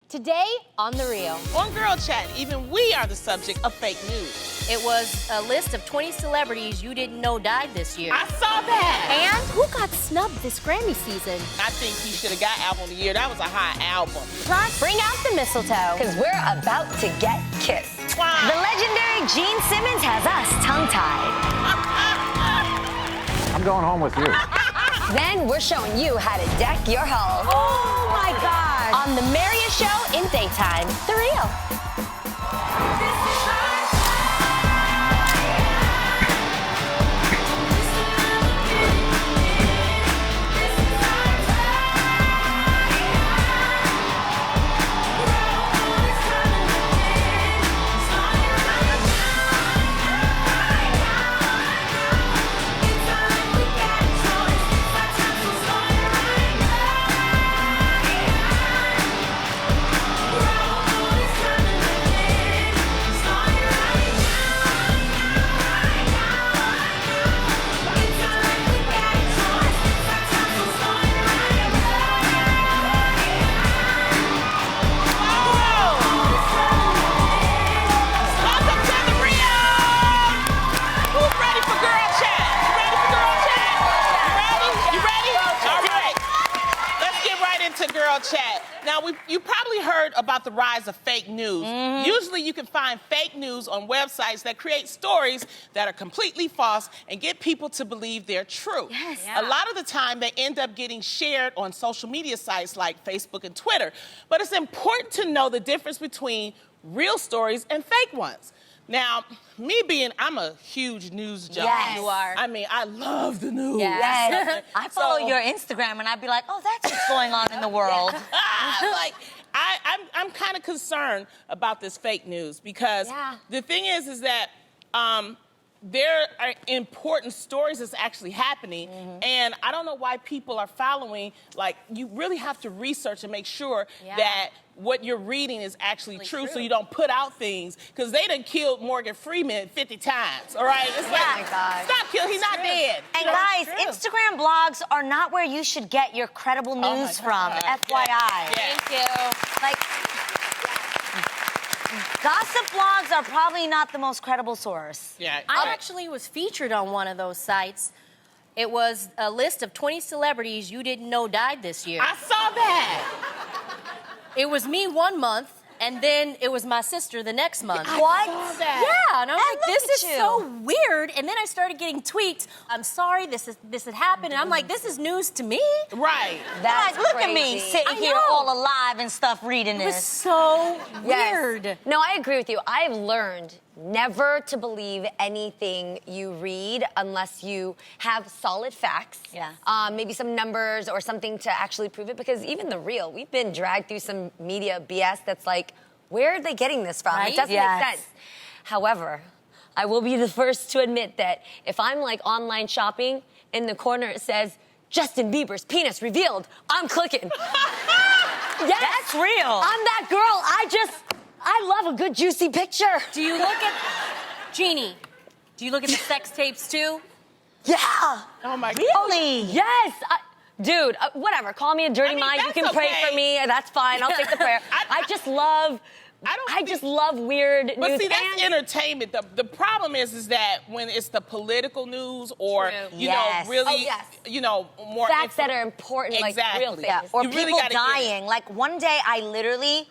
Today on The Real. On Girl Chat, even we are the subject of fake news. It was a list of 20 celebrities you didn't know died this year. I saw that. And who got snubbed this Grammy season? I think he should have got Album of the Year. That was a high album. Plus, bring out the mistletoe. Because we're about to get kissed. Wow. The legendary Gene Simmons has us tongue-tied. I'm going home with you. Then we're showing you how to deck your hull. Oh my God. On the merriest show in daytime, The Real. Chat. Now, you probably heard about the rise of fake news. Usually you can find fake news on websites that create stories that are completely false and get people to believe they're true. Yes. A lot of the time, they end up getting shared on social media sites like Facebook and Twitter. But it's important to know the difference between real stories and fake ones. Now, I'm a huge news junkie. Yes. You are. I mean, I love the news. Yes. I follow your Instagram and I'd be like, oh, that's what's going on in the world. I'm kind of concerned about this fake news because the thing is that there are important stories that's actually happening, and I don't know why people are following. Like, you really have to research and make sure that what you're reading is actually true, so you don't put out things, because they done killed Morgan Freeman 50 times, all right? It's like, stop killing, he's not dead. And guys, Instagram blogs are not where you should get your credible news from, FYI. Thank you. Like, gossip blogs are probably not the most credible source. Yeah. I actually was featured on one of those sites. It was a list of 20 celebrities you didn't know died this year. I saw that. It was me 1 month, and then it was my sister the next month. What? Yeah, and I was like, this look at is you. so weird. And then I started getting tweets. I'm sorry, this had happened. And I'm like, this is news to me. Right. Guys, look at me I sitting here know. all alive and stuff reading It was this. so Yes. weird. No, I agree with you. I've learned never to believe anything you read unless you have solid facts. Yeah. Maybe some numbers or something to actually prove it, because even The Real, we've been dragged through some media BS that's like, where are they getting this from? Right? It doesn't Yes. make sense. However, I will be the first to admit that if I'm like online shopping, in the corner it says, Justin Bieber's penis revealed, I'm clicking. Yes. That's real. I'm that girl. I love a good juicy picture. Do you look at, Jeannie, do you look at the sex tapes too? Yeah. Oh, my God. Really? Yes. Dude, whatever. Call me a dirty mind. You that's can pray okay. for me. That's fine. I'll take the prayer. I just love weird But news. see, that's entertainment. The problem is that when it's the political news or, True. you know, Yes. really, Oh, yes. you know, more Facts that are important, like real things. Yeah, or You really people gotta get it. dying. Like, one day I literally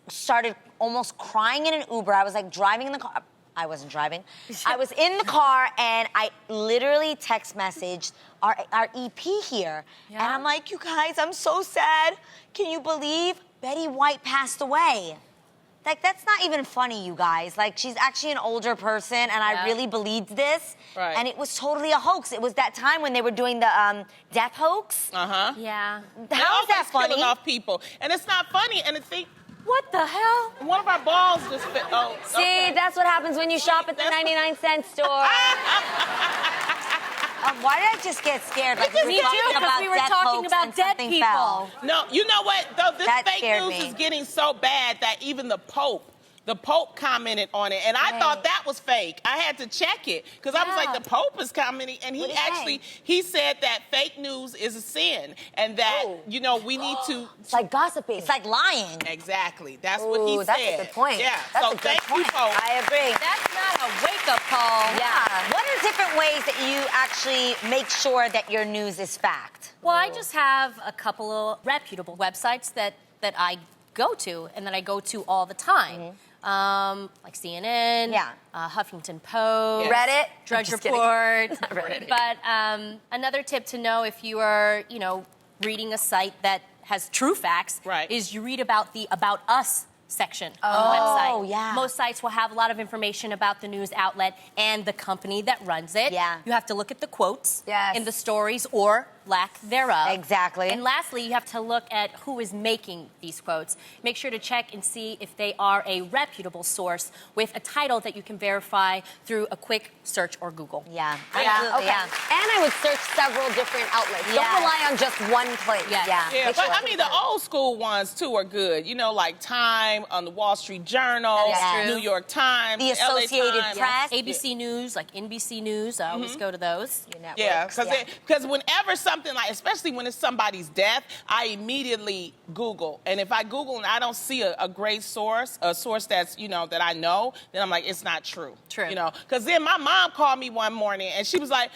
started almost crying in an Uber. I was like driving in the car. I wasn't driving. I was in the car and I literally text messaged our EP here. Yeah. And I'm like, you guys, I'm so sad. Can you believe Betty White passed away? Like, that's not even funny, you guys. Like, she's actually an older person, and I really believed this. Right. And it was totally a hoax. It was that time when they were doing the death hoax. Uh-huh. Yeah. How is that Always funny? killing off people. And it's not funny. And it's What the hell? one of our balls just fit. Oh, See, okay. that's what happens when you shop at the 99-cent store. Why did I just get scared? Like, Me too, because we were death talking hoax about and dead something people. fell. No, you know what, though? This That fake scared news me. is getting so bad that even the Pope the Pope commented on it, and I thought that was fake. I had to check it because I was like, the Pope is commenting, and he said that fake news is a sin, and that we need to. It's like gossiping. It's like lying. Exactly. That's what he said. That's a good point. Yeah. That's so a good thank point. you, Pope. I agree. That's not a wake-up call. Yeah. What are different ways that you actually make sure that your news is fact? Well, I just have a couple of reputable websites that I go to and that I go to all the time. Like CNN, Huffington Post, Reddit, Drudge Just Report. Reddit. But another tip to know if you are, reading a site that has true facts is you read about the About Us section on the website. Oh, yeah. Most sites will have a lot of information about the news outlet and the company that runs it. Yeah. You have to look at the quotes Yes. in the stories or lack thereof. Exactly. And lastly, you have to look at who is making these quotes. Make sure to check and see if they are a reputable source with a title that you can verify through a quick search or Google. Yeah. Okay. And I would search several different outlets. Don't rely on just one place. Yeah, but I mean, the old school ones, too, are good. Like Time on the Wall Street Journal, New York Times, The Associated LA Times. Press. ABC News, like NBC News, I always go to those. Yeah, because whenever something like, especially when it's somebody's death, I immediately Google. And if I Google and I don't see a great source, a source that's, that I know, then I'm like, it's not true. True. Because then my mom called me one morning and she was like,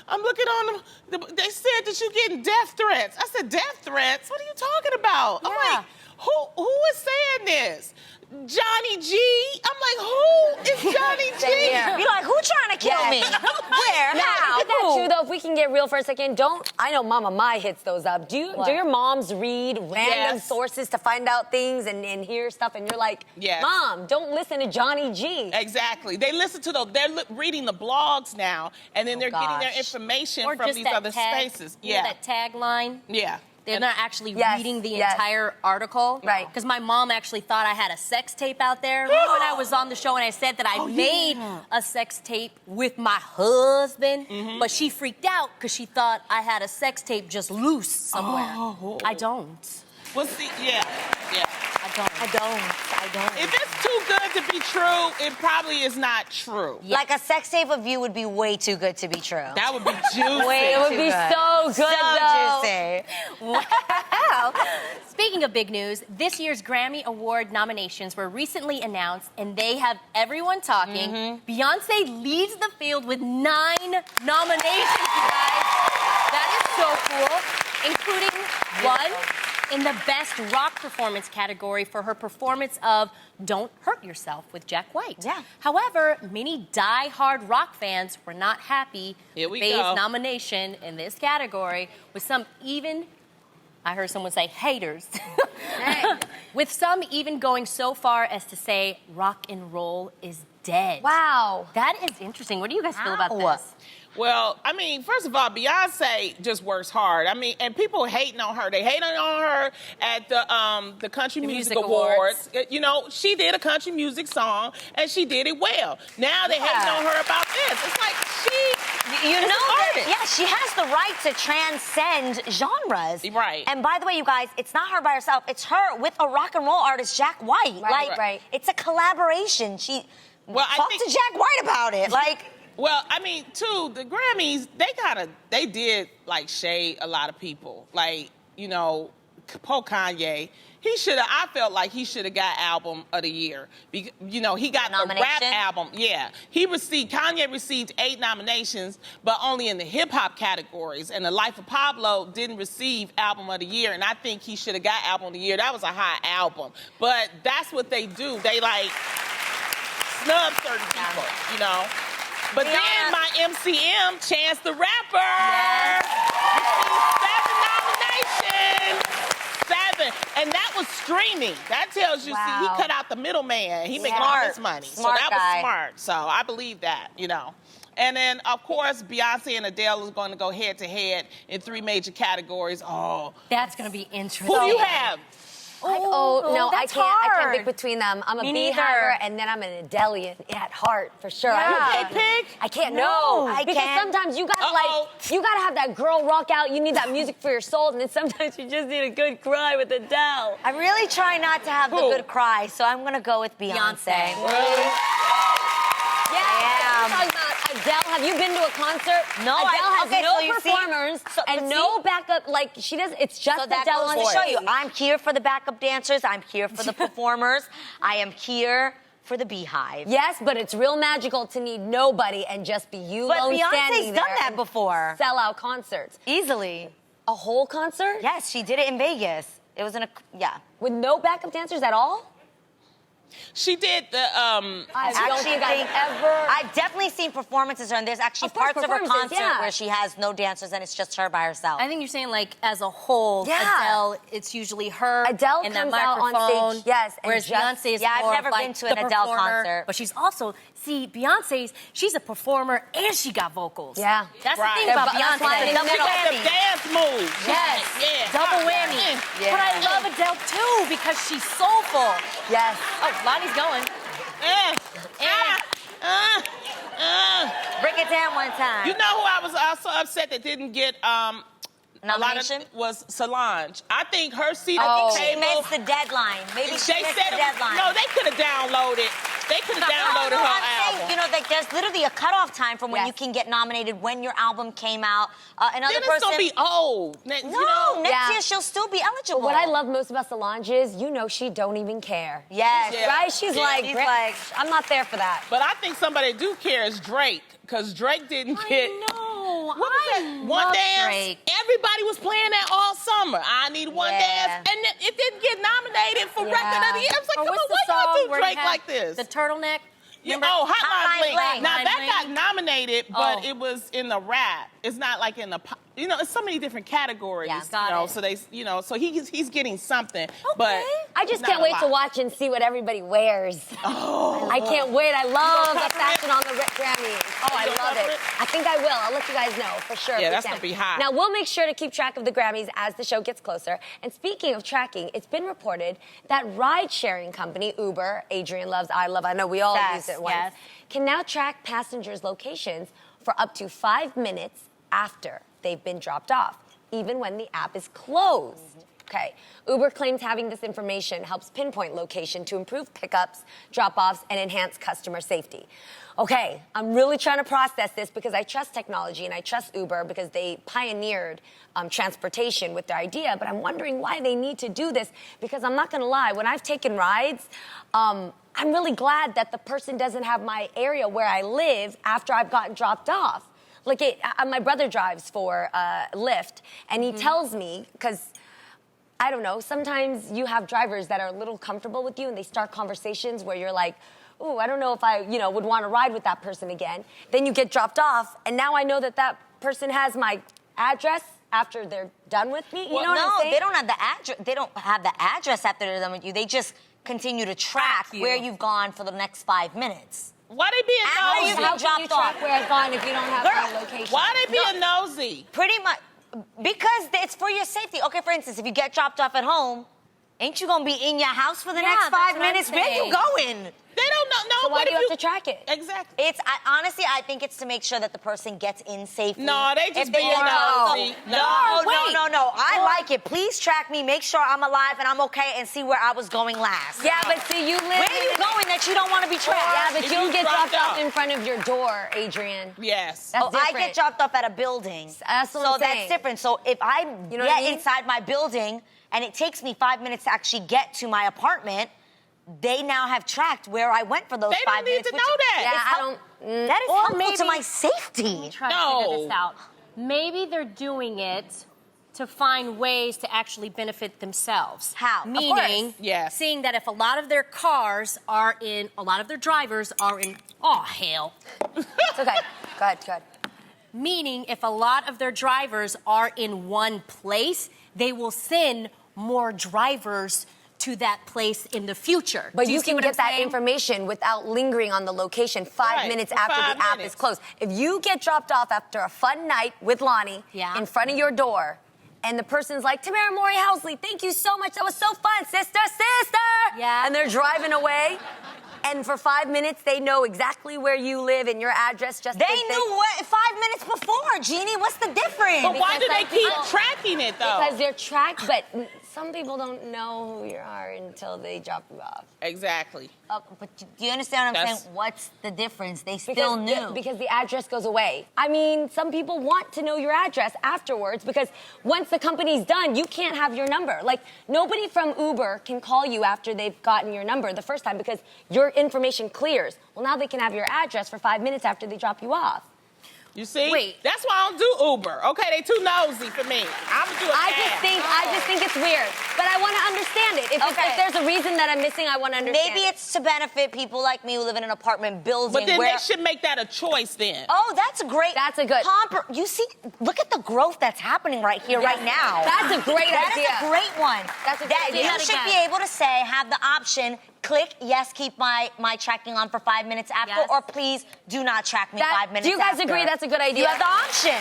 I'm looking on them. They said that you're getting death threats. I said, death threats? What are you talking about? I'm like, who is saying this? Johnny G. I'm like, who is Johnny G? You're like, who trying to kill me? Where? Now, How? is that true, though? If we can get real for a second, I know Mama Mai hits those up. Do your moms read random sources to find out things and hear stuff, and you're like, Mom, don't listen to Johnny G. Exactly. They listen to they're reading the blogs now, and then they're getting their information or from just these that other tag, spaces. That tagline. Yeah. They're not actually reading the entire article. Right. Because my mom actually thought I had a sex tape out there. Remember when I was on the show and I said that I made a sex tape with my husband? But she freaked out because she thought I had a sex tape just loose somewhere. I don't. Well, see, I don't. If it's too good to be true, it probably is not true. Like a sex tape of you would be way too good to be true. That would be juicy. It would be so good, though. Juicy. Wow. Speaking of big news, this year's Grammy Award nominations were recently announced, and they have everyone talking. Beyonce leads the field with 9 nominations, you guys. That is so cool, including one in the Best Rock Performance category for her performance of Don't Hurt Yourself with Jack White. Yeah. However, many die-hard rock fans were not happy with Faye's go. nomination in this category, with some even, I heard someone say, haters. With some even going so far as to say rock and roll is dead. Wow. That is interesting. What do you guys feel about this? Well, I mean, first of all, Beyonce just works hard. I mean, and people hating on her. They hating on her at the Country Music Awards. She did a country music song, and she did it well. Now they hating on her about this. It's like she, You know that, artist. she has the right to transcend genres. Right. And by the way, you guys, it's not her by herself. It's her with a rock and roll artist, Jack White. Right. It's a collaboration. Talk to Jack White about it. Well, I mean, too, the Grammys, they did, shade a lot of people. Poor Kanye, I felt like he should have got Album of the Year. He got the rap album. Yeah. Kanye received 8 nominations, but only in the hip-hop categories. And The Life of Pablo didn't receive Album of the Year, and I think he should have got Album of the Year. That was a high album. But that's what they do. They, snub certain people, But then my MCM, Chance the Rapper, received 7 nominations. 7. And that was streaming. That tells you, see, he cut out the middleman. He making all his money. Smart so that guy. was smart. So I believe that, And then, of course, Beyonce and Adele is going to go head-to-head in 3 major categories. Oh. That's going to be interesting. Who do you have? No, I that's can't. I can't hard. pick between them. I'm a Me neither. beehiver, and then I'm an Adelian at heart for sure. Yeah. I You can't pick? I can't. No, No, I because can't. sometimes you gotta you gotta have that girl rock out. You need that music for your soul, and then sometimes you just need a good cry with Adele. I really try not to have the Who? good cry, so I'm gonna go with Beyonce. Really? Yeah. I am. Talking about Adele, have you been to a concert? No, Adele has okay, no so you see- performers so- and but no see? backup. Like she does. It's just So that Adele goes on to the show you, stage. I'm here for the backup dancers. I'm here for the performers. I am here for the beehive. Yes, but it's real magical to need nobody and just be you But alone Beyonce's standing done there that and before. Sell out concerts. Easily. A whole concert? Yes, she did it in Vegas. It was in a, yeah. With no backup dancers at all? She did the I don't Actually, think I've ever. I've definitely seen performances, and there's actually Of course, parts of her performances, concert yeah. where she has no dancers and it's just her by herself. I think you're saying like as a whole, Yeah. It's usually her Adele and that comes out on microphone. stage, yes, and Whereas just- Beyonce is Yeah, I've more never of like been to an the Adele performer, concert. but she's also she's a performer and she got vocals. Yeah. That's Right. the thing about That's why Beyonce. in the she middle. got the dance moves. Yes, Yeah. double whammy. Yeah. But I love Adele too because she's soulful. Yes. Oh, Lonnie's going. Break it down one time. You know who I was also upset that didn't get a lot Nomination? of was Solange. I think her seat I at think the she table. missed the deadline. Maybe she They missed said the it was, deadline. no, they could have downloaded. They could have downloaded No, her I'm album. saying, you know, like there's literally a cutoff time from when Yes. you can get nominated when your album came out. Another then it's person. gonna be old. no, You know? next Yeah. year she'll still be eligible. What I love most about Solange is, she don't even care. Yes. Yeah. Right? She's like, She's like, I'm not there for that. But I think somebody do care is Drake, because Drake didn't get. No, What was that? One love Dance. Drake. Everybody was playing that all summer. I need one Yeah. dance, and it didn't get nominated for record of the year. I was like, Or come what's on, the why song y'all do where Drake he had like this? The turtleneck. Yeah, Remember? oh, Hotline Hotline Bling. Bling. Now Hotline that Bling. got nominated, but Oh. it was in the rap. It's not like in the pop. You know, it's so many different categories. Yeah, got you know, it. so they, so he's getting something. But I just not can't a wait to lot. watch and see what everybody wears. Oh, I can't wait. I love the cover it? fashion on the Grammys. Oh, I You gonna love cover it. it? I think I will. I'll let you guys know for sure. Yeah, if we that's can. gonna be hot. Now, we'll make sure to keep track of the Grammys as the show gets closer. And speaking of tracking, it's been reported that ride-sharing company Uber, Adrian loves, I know we all Yes, use it once, yes. can now track passengers' locations for up to 5 minutes after they've been dropped off, even when the app is closed. Okay. Uber claims having this information helps pinpoint location to improve pickups, drop-offs, and enhance customer safety. Okay, I'm really trying to process this because I trust technology and I trust Uber because they pioneered transportation with their idea, but I'm wondering why they need to do this because I'm not going to lie, when I've taken rides, I'm really glad that the person doesn't have my area where I live after I've gotten dropped off. Like, my brother drives for Lyft, and he tells me, because, I don't know, sometimes you have drivers that are a little comfortable with you, and they start conversations where you're like, ooh, I don't know if I, would want to ride with that person again. Then you get dropped off, and now I know that that person has my address after they're done with me. You know what I'm saying? they don't have the address. They don't have the address after they're done with you. They just continue to track you. where you've gone for the next 5 minutes. why they being After nosy? you How can you dropped off. track where I've gone if you don't have Girl, my location? Why they being nosy? Pretty much, because it's for your safety. Okay, for instance, if you get dropped off at home, ain't you gonna be in your house for the Yeah, next that's 5 what I'm minutes? Where saying. you going? They don't know. No, So why what do you if have to track it? Exactly. Honestly, I think it's to make sure that the person gets in safely. No, they just If they being get nosy. No, wait. no. I like it. Please track me. Make sure I'm alive and I'm okay, and see where I was going last. Yeah, but see, you live Where are you going that you don't want to be tracked? Yeah, but If you don't you get dropped dropped off off. in front of your door, Adrian. Yes. That's Oh, I different. get dropped off at a building. That's what so I'm saying. that's different. So if I You know what I get mean? inside my building and it takes me 5 minutes to actually get to my apartment, they now have tracked where I went for those They 5 don't need minutes. to which know that. Yeah, is I help- don't. That is Or helpful maybe- to my safety. Try to No. figure this out. Maybe they're doing it to find ways to actually benefit themselves. How? Of Meaning, course. Yes. seeing that if a lot of their cars are in, a lot of their drivers are in, oh, hell. It's okay. Go ahead. Meaning, if a lot of their drivers are in one place, they will send more drivers to that place in the future. But Do you see can what get I'm that saying? information without lingering on the location 5 Right, minutes for after 5 the app minutes. is closed. If you get dropped off after a fun night with Lonnie Yeah. in front of your door, and the person's like, Tamara Mori Housley, thank you so much. That was so fun, sister. Yeah. And they're driving away. And for 5 minutes, they know exactly where you live and your address. Just They knew what 5 minutes before, Jeannie. What's the difference? But why do they keep tracking it, though? Because they're tracked, but some people don't know who you are until they drop you off. Exactly. But do you understand what I'm saying? What's the difference? They still knew. Because the address goes away. I mean, some people want to know your address afterwards because once the company's done, you can't have your number. Like, nobody from Uber can call you after they've gotten your number the first time because your information clears. Well, now they can have your address for 5 minutes after they drop you off. You see? Wait. That's why I don't do Uber. Okay, they too nosy for me. I'm gonna do a I cab. just think it's weird. But I want to understand it. If there's a reason that I'm missing, I want to understand. Maybe it's to benefit people like me who live in an apartment building. But then where... they should make that a choice then. Oh, that's a great. That's a good. You see, look at the growth that's happening right here, right now. That's a great idea. That is a great one. That's a great idea. You should be able to say, have the option. Click yes, keep my tracking on for 5 minutes after, or please do not track me 5 minutes after. Do you guys agree that's a good idea? You have the option.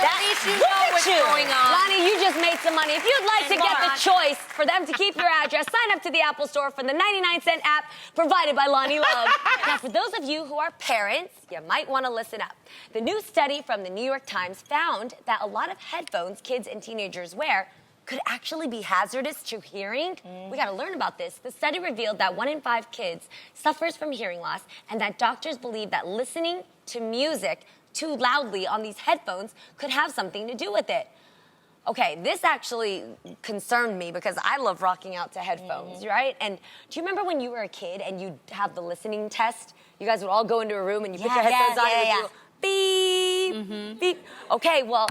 At least you know what's going on. Lonnie, you just made some money. If you'd like to get the choice for them to keep your address, sign up to the Apple Store for the 99-cent app provided by Lonnie Love. Now, for those of you who are parents, you might want to listen up. The new study from the New York Times found that a lot of headphones kids and teenagers wear could actually be hazardous to hearing. We got to learn about this. The study revealed that 1 in 5 kids suffers from hearing loss and that doctors believe that listening to music too loudly on these headphones could have something to do with it. Okay, this actually concerned me because I love rocking out to headphones, right? And do you remember when you were a kid and you'd have the listening test? You guys would all go into a room and you put your headphones on and you do beep, beep. Okay, well,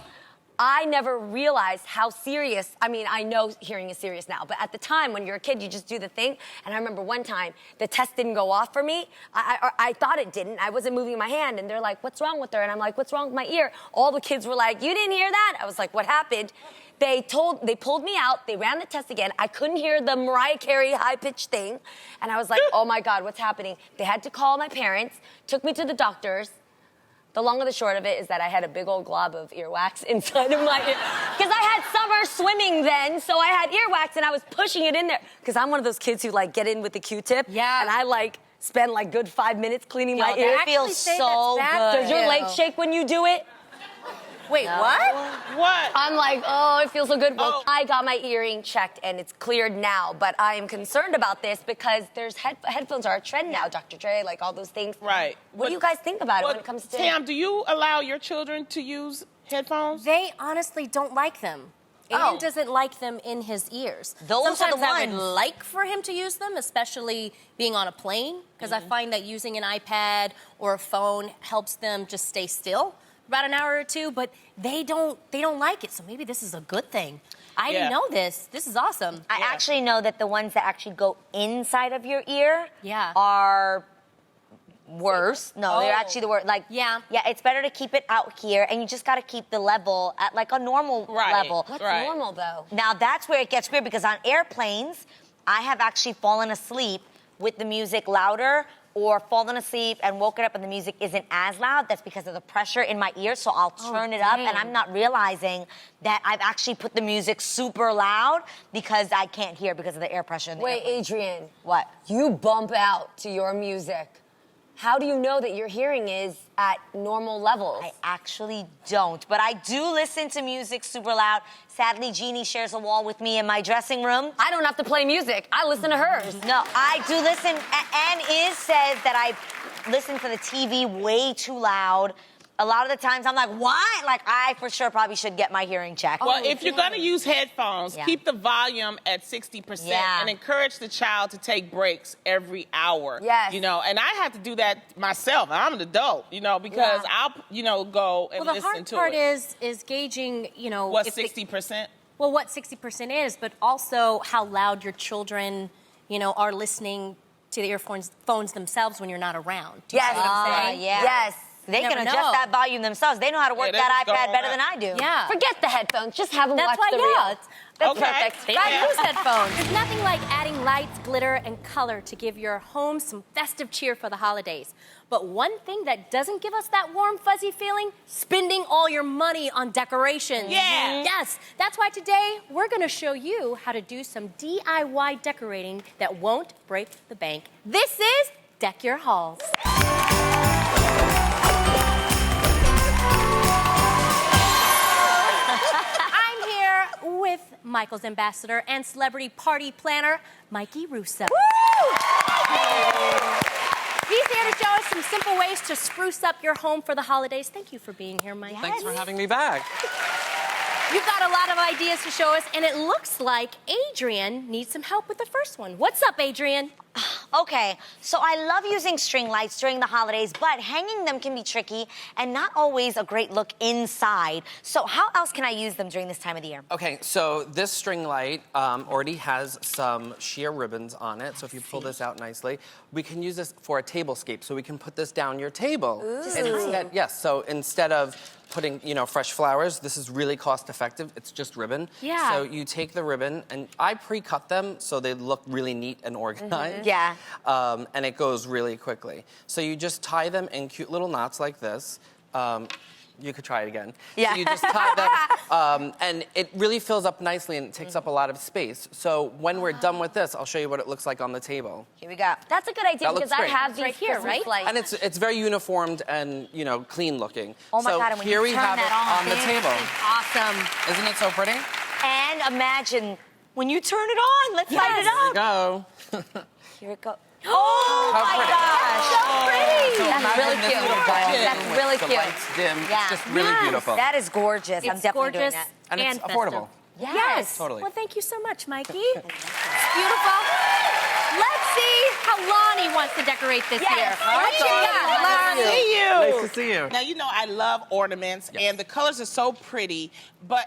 I never realized how serious, I mean, I know hearing is serious now, but at the time when you're a kid, you just do the thing. And I remember one time, the test didn't go off for me. I thought it didn't. I wasn't moving my hand. And they're like, what's wrong with her? And I'm like, what's wrong with my ear? All the kids were like, you didn't hear that? I was like, what happened? They pulled me out. They ran the test again. I couldn't hear the Mariah Carey high-pitched thing. And I was like, oh my God, what's happening? They had to call my parents, took me to the doctors. The long and the short of it is that I had a big old glob of earwax inside of my ear. Because I had summer swimming then, so I had earwax and I was pushing it in there. Because I'm one of those kids who like get in with the Q-tip. Yeah. And I like spend like good 5 minutes cleaning my ear. That feels so good. Does your leg shake when you do it? Wait, what? What? I'm like, oh, it feels so good. Well, Oh. I got my earring checked and it's cleared now, but I am concerned about this because there's headphones are a trend now, Dr. Dre, like all those things. Right. What do you guys think about it when it comes to... Tam, do you allow your children to use headphones? They honestly don't like them. Aiden doesn't like them in his ears. Those are Sometimes the I would ones. like for him to use them, especially being on a plane, because I find that using an iPad or a phone helps them just stay still about an hour or two, but they don't like it, so maybe this is a good thing. I didn't know this. This is awesome. I actually know that the ones that actually go inside of your ear Yeah. are worse. No, they're actually the worst. Like, Yeah. it's better to keep it out here, and you just got to keep the level at like a normal level. What's Right. normal, though? Now that's where it gets weird because on airplanes, I have actually fallen asleep with the music louder or fallen asleep and woken up and the music isn't as loud. That's because of the pressure in my ear, so I'll turn it up and I'm not realizing that I've actually put the music super loud because I can't hear because of the air pressure in the Wait, airplane. Adrian. What? You bump out to your music. How do you know that your hearing is at normal levels? I actually don't, but I do listen to music super loud. Sadly, Jeannie shares a wall with me in my dressing room. I don't have to play music. I listen to hers. No, I do listen, and Iz says that I listen to the TV way too loud. A lot of the times I'm like, why? Like, I for sure probably should get my hearing checked. Well, if you're going to use headphones, Yeah. keep the volume at 60% Yeah. and encourage the child to take breaks every hour. Yes. You know, and I have to do that myself. I'm an adult, you know, because I'll, go and Well, the listen hard to part it. is gauging, What, if they- 60%? well, what 60% is, but also how loud your children, are listening to the earphones themselves when you're not around. Do you Yes. see what I'm saying? Yeah. Yes. They Never can adjust know. that volume themselves. They know how to work that iPad better than I do. Yeah. Forget the headphones. Just have them That's watch why, the yeah. reel. That's Okay. perfect. God, use headphones. There's nothing like adding lights, glitter, and color to give your home some festive cheer for the holidays. But one thing that doesn't give us that warm, fuzzy feeling, spending all your money on decorations. Yeah. Yes, that's why today we're gonna show you how to do some DIY decorating that won't break the bank. This is Deck Your Halls. I'm here with Michael's ambassador and celebrity party planner, Mikey Russo. He's here to show us some simple ways to spruce up your home for the holidays. Thank you for being here, Mike. Thanks for having me back. You've got a lot of ideas to show us, and it looks like Adrian needs some help with the first one. What's up, Adrian? Okay, so I love using string lights during the holidays, but hanging them can be tricky and not always a great look inside. So how else can I use them during this time of the year? Okay, so this string light already has some sheer ribbons on it. So if you pull this out nicely, we can use this for a tablescape. So we can put this down your table. And instead of putting, fresh flowers, this is really cost effective. It's just ribbon. Yeah. So you take the ribbon, and I pre-cut them so they look really neat and organized. Yeah. And it goes really quickly. So you just tie them in cute little knots like this. You could try it again. Yeah. So you just tie them, and it really fills up nicely and it takes up a lot of space. So when we're done with this, I'll show you what it looks like on the table. Here we go. That's a good idea That looks because I great. have these right here, Christmas right? lights. And it's very uniformed and clean looking. Oh my so God, and when here you we turn have it that on the This table. is awesome. Isn't it so pretty? And imagine when you turn it on. Let's light it Here we up. go. Here it goes. Oh How my pretty. gosh. So pretty. So That's imagine really this cute. little ball That's with really the cute. lights dim. Yeah. It's just really Yes. beautiful. That is gorgeous. I'm It's definitely gorgeous doing that. And it's festive. affordable. Yes. Totally. Well, thank you so much, Mikey. Beautiful. Let's see how Lonnie wants to decorate this year. What you got, Lonnie? See you. Nice to see you. Now, I love ornaments, and the colors are so pretty,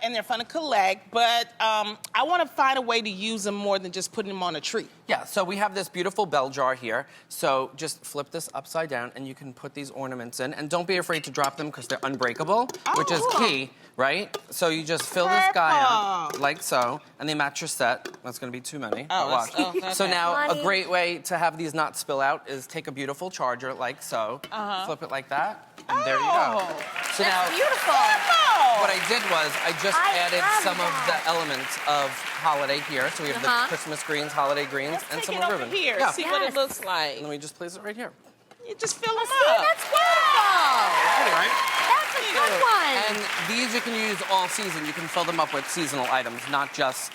and they're fun to collect, but I want to find a way to use them more than just putting them on a tree. Yeah, so we have this beautiful bell jar here. So just flip this upside down and you can put these ornaments in. And don't be afraid to drop them because they're unbreakable, which is key, right? So you just fill this guy up like so, and they match your set. That's gonna be too many. Oh, Watch. that's- So now Lonnie. a great way to have these not spill out is take a beautiful charger like so, flip it like that, and there you go. So now Beautiful. what I did was I just I added love some of that. the elements of holiday here. So we have the Christmas greens, holiday greens, and Take some it over ribbon. here, Yeah. see what Yes. it looks like. And then we just place it right here. You just fill them See, up. that's beautiful. Pretty, right? That's a good one. And these you can use all season. You can fill them up with seasonal items, not just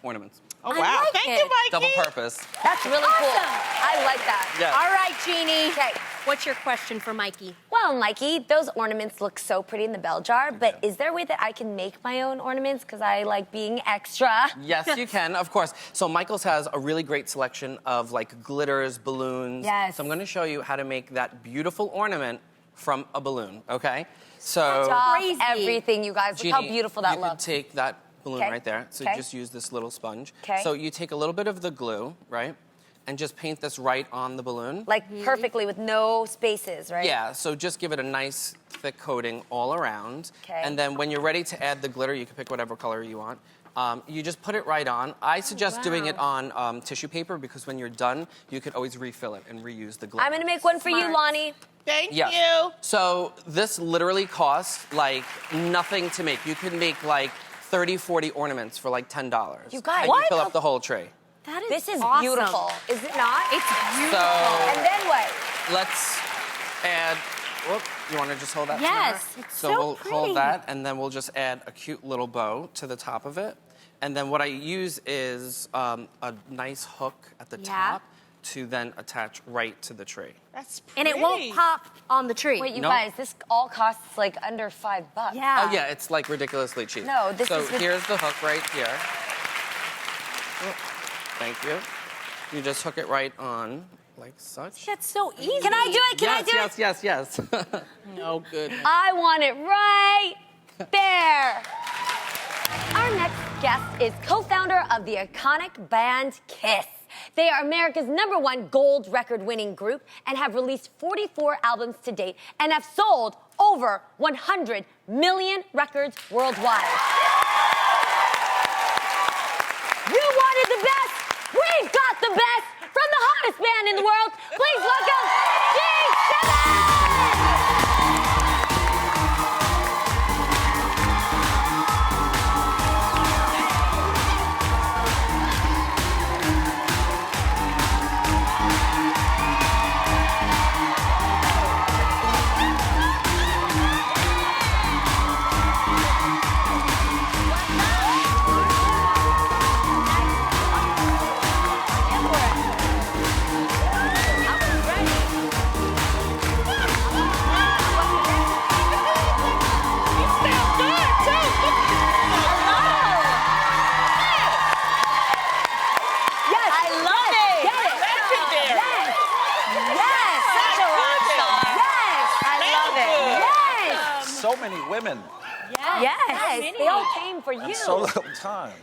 ornaments. Oh, I wow. like Thank it. you, Mikey. Double purpose. That's really cool. Awesome. I like that. Yeah. All right, Jeannie. Okay. What's your question for Mikey? Well, Mikey, those ornaments look so pretty in the bell jar, but is there a way that I can make my own ornaments? Because I like being extra. Yes, you can, of course. So Michael's has a really great selection of like glitters, balloons. Yes. So I'm going to show you how to make that beautiful ornament from a balloon, okay? So Off Crazy. everything, you guys. Look how Jeannie, beautiful that you looks. could take that balloon Okay. right there. So Okay. just use this little sponge. Okay. So you take a little bit of the glue, right? And just paint this right on the balloon. Like perfectly with no spaces, right? Yeah, so just give it a nice thick coating all around. Okay. And then when you're ready to add the glitter, you can pick whatever color you want. You just put it right on. I suggest doing it on tissue paper because when you're done, you could always refill it and reuse the glitter. I'm gonna make one for you, Smart. Lonnie. Thank Yes. you. So this literally costs like nothing to make. You could make like 30, 40 ornaments for like $10. You guys- And What? you fill up the whole tree. That is This is awesome. beautiful, is it not? It's beautiful. So And then what? let's add, whoop, you want to just hold that? Yes, Tamara? it's So so we'll pretty. hold that, and then we'll just add a cute little bow to the top of it. And then what I use is a nice hook at the Yeah. top to then attach right to the tree. That's And pretty. it won't pop on the tree. Wait, you Nope. guys, this all costs like under $5. Yeah. Oh yeah, it's like ridiculously cheap. No, this so is rid- here's the hook right here. Oh, thank you. You just hook it right on like such. That's so easy. Can I do it? Can I do it? Yes. No good. I want it right there. Our next guest is co-founder of the iconic band Kiss. They are America's #1 gold record-winning group and have released 44 albums to date and have sold over 100 million records worldwide. You wanted the best? We've got the best from the hottest band in the world. Please welcome Simmons! So many women. Yes. They all came for you. In so little time.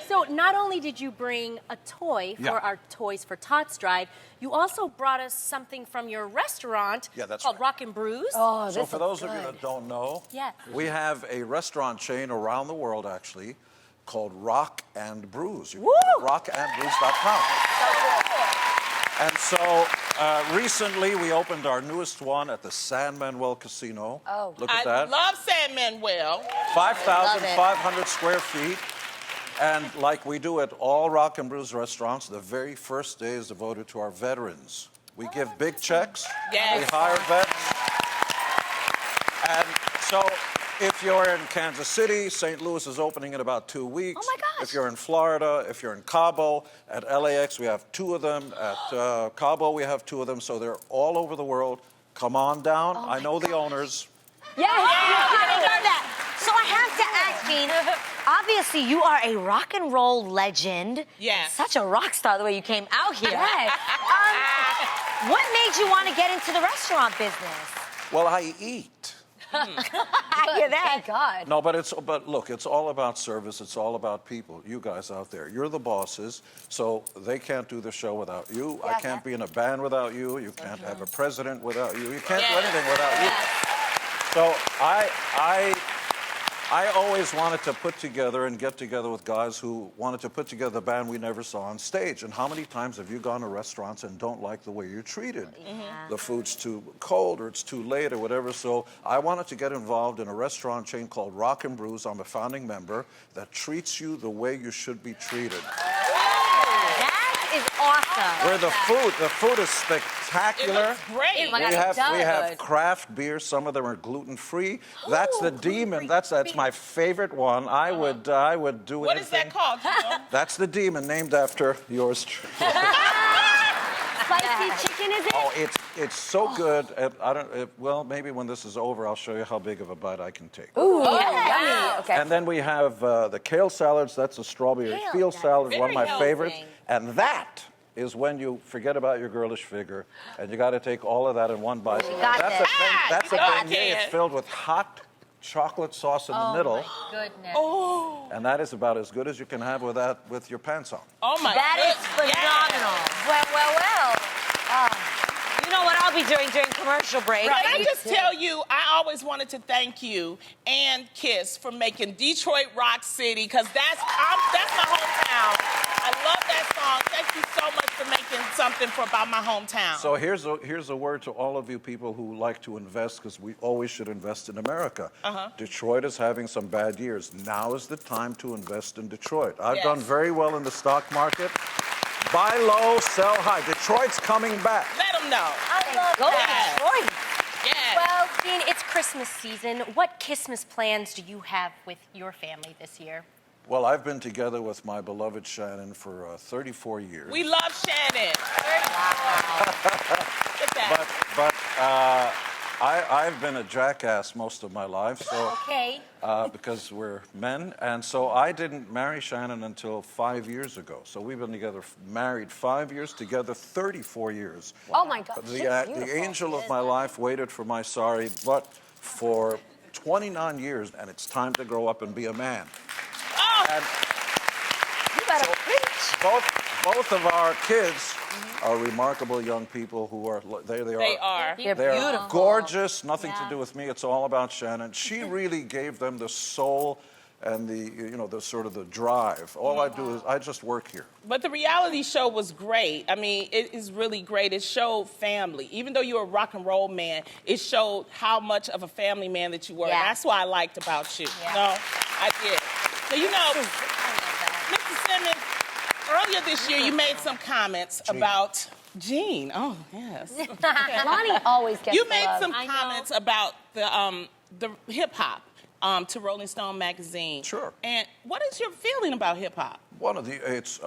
So not only did you bring a toy for our Toys for Tots drive, you also brought us something from your restaurant called Rock and Brews. Oh, so for those of you that don't know, we have a restaurant chain around the world, actually, called Rock and Brews. You can go to rockandbrews.com. And so recently we opened our newest one at the San Manuel Casino. Oh, look at that. I love San Manuel. 5,500 square feet. And like we do at all Rock and Brews restaurants, the very first day is devoted to our veterans. We give big checks. Yes. We hire vets. And so if you're in Kansas City, St. Louis is opening in about 2 weeks. Oh my gosh. If you're in Florida, if you're in Cabo, at LAX we have 2 of them. At Cabo we have 2 of them. So they're all over the world. Come on down. I know the owners. Yes. I love that. So I have to ask, Gene, obviously you are a rock and roll legend. Yes. Such a rock star the way you came out here. Yes. What made you want to get into the restaurant business? Well, I eat. I hear that. Thank God. No, but look, it's all about service. It's all about people. You guys out there, you're the bosses, so they can't do the show without you. I can't be in a band without you. You can't have a president without you. You can't do anything without you. So I always wanted to put together and get together with guys who wanted to put together a band we never saw on stage. And how many times have you gone to restaurants and don't like the way you're treated? The food's too cold or it's too late or whatever. So I wanted to get involved in a restaurant chain called Rock and Brews. I'm a founding member that treats you the way you should be treated. That is awesome. Where the food is spectacular. It looks great. We have craft beer. Some of them are gluten-free. That's the Demon. That's my favorite one. I would do What is that called? That's the Demon, named after yours truly. Spicy chicken, is it? Oh, it's so good. Well, maybe when this is over, I'll show you how big of a bite I can take. Ooh, yummy. Okay. And then we have the kale salads. That's a strawberry field salad, one of my favorites. And that is when you forget about your girlish figure, and you got to take all of that in one bite. That's a beignet. It's filled with hot chocolate sauce in the middle. Oh, my goodness. Oh. And that is about as good as you can have with your pants on. Oh, my That is phenomenal. Well. You know what I'll be doing during commercial break? Can I just tell you, I always wanted to thank you and Kiss for making Detroit Rock City, because that's my hometown. I love that song. Thank you so much for making something about my hometown. So here's a word to all of you people who like to invest, because we always should invest in America. Detroit is having some bad years. Now is the time to invest in Detroit. I've done very well in the stock market. Buy low, sell high. Detroit's coming back. Let them know. I love Go that. Detroit. Yes. Well, Gene, it's Christmas season. What Christmas plans do you have with your family this year? Well, I've been together with my beloved Shannon for 34 years. We love Shannon. Wow. Look at that. But I've been a jackass most of my life, so because we're men, and so I didn't marry Shannon until 5 years ago. So we've been together, married 5 years, together 34 years. Oh my God. The angel of my life waited for my sorry butt for 29 years, and it's time to grow up and be a man. Oh. And You better preach. both of our kids are remarkable young people who are, they are. They are. They're gorgeous, nothing to do with me, it's all about Shannon. She really gave them the soul and the sort of the drive. All I do is, I just work here. But the reality show was great. I mean, it is really great. It showed family. Even though you're a rock and roll man, it showed how much of a family man that you were. Yeah. And that's what I liked about you. Yeah. No, I did. So, Mr. Simmons, earlier this year, you made some comments about Gene. Oh, yes. Lonnie always gets You the made love. some comments about the hip-hop to Rolling Stone magazine. Sure. And what is your feeling about hip-hop? It's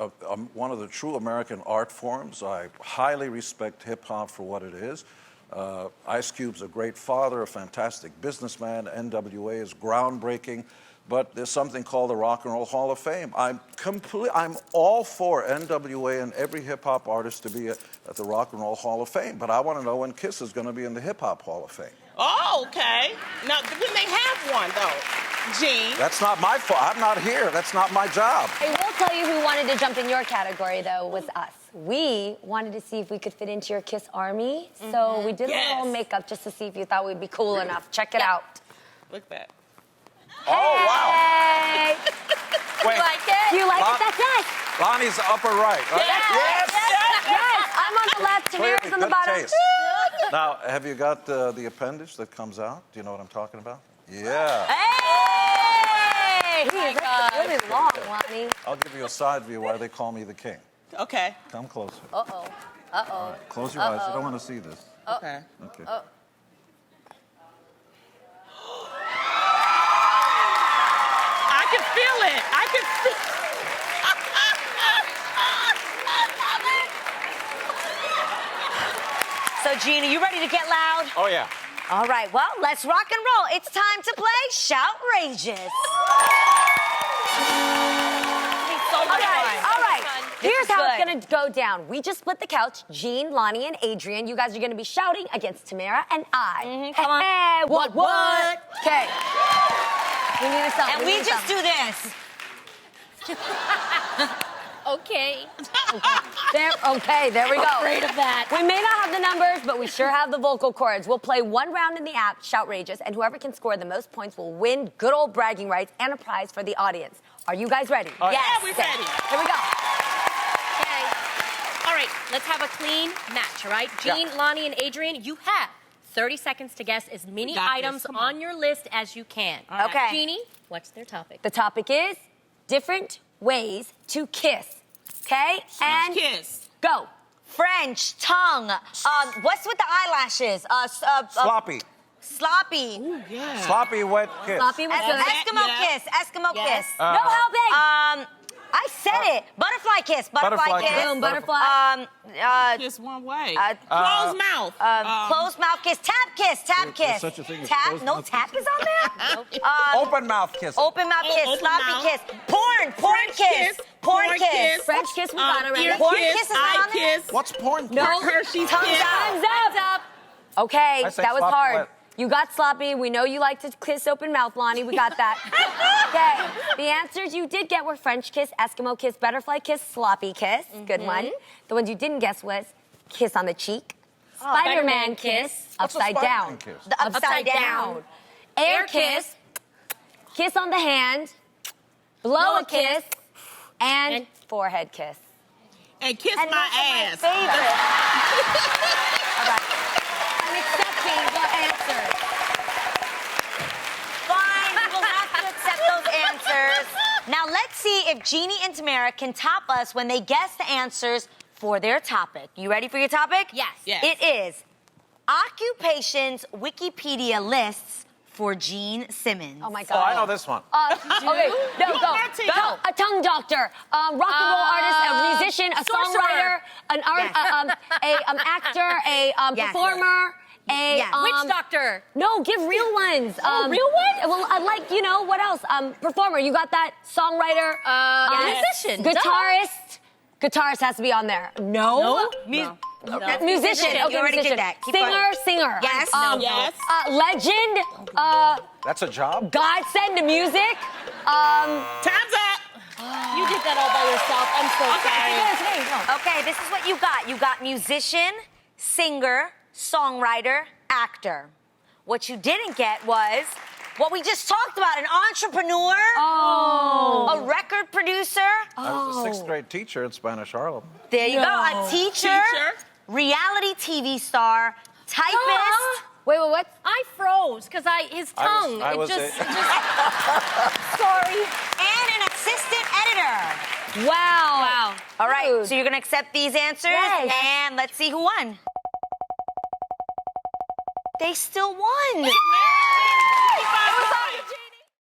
one of the true American art forms. I highly respect hip hop for what it is. Ice Cube's a great father, a fantastic businessman. NWA is groundbreaking, but there's something called the Rock and Roll Hall of Fame. I'm all for NWA and every hip hop artist to be at the Rock and Roll Hall of Fame, but I want to know when Kiss is going to be in the Hip Hop Hall of Fame. Oh, okay. Now, when they have one, though, Gene. That's not my fault. I'm not here. That's not my job. I will tell you who wanted to jump in your category, though, was us. We wanted to see if we could fit into your Kiss army, so we did a little makeup just to see if you thought we'd be cool enough. Check it out. Look at that. Oh, wow. Hey! Wait. You like it? You like it? That's us. Lonnie's upper right, right? Yes, I'm on the left, Tamira's Clearly, on the good bottom. taste. Now, have you got the appendage that comes out? Do you know what I'm talking about? Yeah. Hey! That's really long, Lonnie. I'll give you a side view why they call me the king. Okay. Come closer. Uh-oh. Uh-oh. Close your eyes. I don't want to see this. Okay. Okay. I can feel it. I can feel So, Gene, are you ready to get loud? Oh, yeah. All right, well, let's rock and roll. It's time to play Shoutrageous. All right. Here's is how good. it's gonna go down. We just split the couch. Gene, Lonnie, and Adrian. You guys are gonna be shouting against Tamara and I. come on. Hey, what? Okay. We need a song. And we just do this. Okay. There we go. Afraid of that. We may not have the numbers, but we sure have the vocal cords. We'll play one round in the app, Shoutrageous, and whoever can score the most points will win good old bragging rights and a prize for the audience. Are you guys ready? Yeah, we're Okay. ready. Here we go. Okay. All right, let's have a clean match, all right? Gene, Lonnie, and Adrian, you have 30 seconds to guess as many got this. items Come on your list as you can. right. Okay. Jeannie, what's their topic? The topic is different ways to kiss. Okay? And Kiss. go. French, tongue. What's with the eyelashes? Sloppy. Sloppy. Ooh, yeah. Sloppy wet kiss. Sloppy was good. Eskimo Yeah. kiss. Eskimo kiss. No helping. I said it. Butterfly kiss. Butterfly kiss. kiss. Boom, butterfly. Kiss one way. Closed mouth. Closed mouth kiss. Tap kiss. Tap There's kiss. such a thing as Tap. closed No mouth tap is on there. Open mouth kiss. Open mouth kiss. open Sloppy mouth. kiss. Porn. Porn kiss. Porn kiss. French kiss we got already. Ear Porn kiss, kiss is eye not on there? kiss. What's porn kiss? No. Hershey's Tongues kiss. out. Time's up. Okay, I say that was sloppy hard. wet. You got sloppy. We know you like to kiss open mouth, Lonnie. We got that. Okay. The answers you did get were French kiss, Eskimo kiss, butterfly kiss, sloppy kiss. Good one. The ones you didn't guess was kiss on the cheek, Spider-Man kiss, What's a upside Spider-Man down, kiss? The upside down. air kiss, kiss on the hand, blow a kiss, and forehead kiss. And kiss And my those are ass. favorite. All right. I'm accepting the answers. Fine, we'll have to accept those answers. Now let's see if Jeannie and Tamara can top us when they guess the answers for their topic. You ready for your topic? Yes. Yes. It is occupations Wikipedia lists for Gene Simmons. Oh my Oh, God. I know this one. Okay, no, You go. Martin. Go. A tongue doctor, rock and roll artist, a musician, a sorcerer. songwriter, an art, actor, a Yes. performer, a Yes. Witch doctor. No, give real ones. Real ones? Well, I like what else? Performer. You got that? Songwriter. Musician. Guitarist. Guitarist has to be on there. No. Musician. Okay, You already musician. did that. Keep Singer. going. Singer. Yes. Yes. Legend. That's a job? Godsend to music. Time's up. You did that all by yourself. I'm so sorry. Okay, this is what you got. You got musician, singer, songwriter, actor. What you didn't get was what we just talked about, an entrepreneur, a record producer. I was a sixth grade teacher in Spanish Harlem. There you go, a teacher, reality TV star, typist. Wait, what? I froze because his tongue. Sorry. And an assistant editor. Wow. All right, so you're gonna accept these answers, Yes. and let's see who won. They still won.